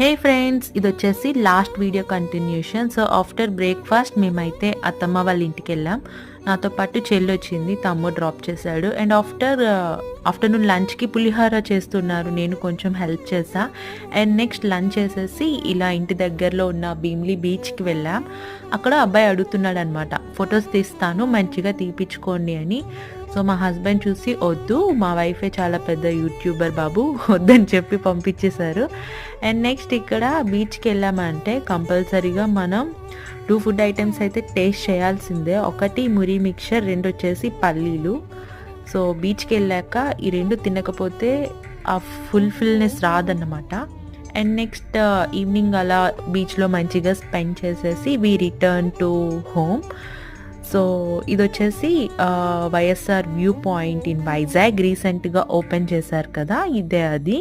హే friends, ఇది వచ్చేసి last video continuation. So after breakfast మేమైతే అత్తమ్మ వాళ్ళ ఇంటికి వెళ్ళాం. నాతో పాటు చెల్లి వచ్చింది, తమ్ముడు డ్రాప్ చేశాడు. అండ్ ఆఫ్టర్నూన్ లంచ్కి పులిహోర చేస్తున్నారు, నేను కొంచెం హెల్ప్ చేసా. అండ్ నెక్స్ట్ లంచ్ చేసేసి ఇలా ఇంటి దగ్గరలో ఉన్న భీమ్లీ బీచ్కి వెళ్ళాం. అక్కడ అబ్బాయి అడుగుతున్నాడు అనమాట, ఫొటోస్ తీస్తాను మంచిగా తీపిచ్చుకోండి అని. సో మా హస్బెండ్ చూసి వద్దు, మా వైఫే చాలా పెద్ద యూట్యూబర్ బాబు, వద్దని చెప్పి పంపించేశారు. అండ్ నెక్స్ట్ ఇక్కడ బీచ్కి వెళ్ళామంటే కంపల్సరీగా మనం 2 ఫుడ్ ఐటమ్స్ అయితే టేస్ట్ చేయాల్సిందే. ఒకటి మురి మిక్చర్, 2 వచ్చేసి పల్లీలు. సో బీచ్కి వెళ్ళాక ఈ 2 తినకపోతే ఆ ఫుల్నెస్ రాదన్నమాట. అండ్ నెక్స్ట్ ఈవినింగ్ అలా బీచ్లో మంచిగా స్పెండ్ చేసేసి we return to home. So ఇది వచ్చేసి YSR view point in Vizag, రీసెంట్గా ఓపెన్ చేశారు కదా, ఇదే అది.